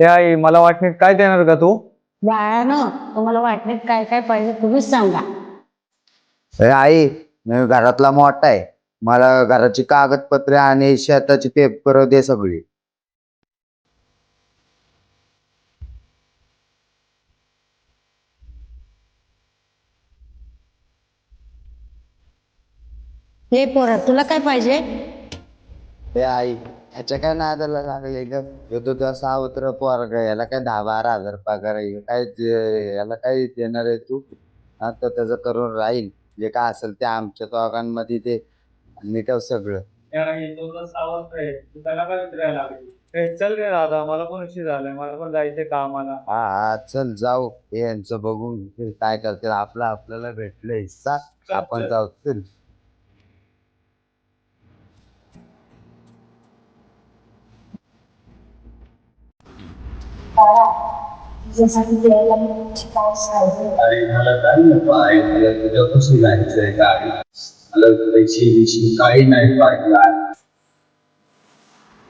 ते आई मला वाटणे काय देणार का तू? बाळानं तुम्हाला वाटण्यात काय काय पाहिजे तुम्हीच सांगा. आई मी घरातला मोठा आहे. मला घराची कागदपत्रे आणि शेताची पेपर दे सगळी. हे पोरा तुला काय पाहिजे? हे आई ह्याच्या काय नादाला लागले ग. ह्यो तुझा सावत्र पोरगा, याला काय 10-12 हजार पगार आहे. याला काय देणार आहे तू? आता त्याचं करून राहील. जे काय असेल ते आमच्या दोघांमध्ये ते मिटव सगळं. चल रे दादा, मला पण उशीर झालाय, मला पण जायचंय कामाला. हा हा चल जाऊ. हे यांचं बघून ते काय करतील. आपल्याला भेटलं हिस्सा, आपण जाऊ चल. अरे मला काही नको आहे, मला तुझ्यापासून जायचंय गाडी. मला पैसे बिशी काही नाही पाहिजे.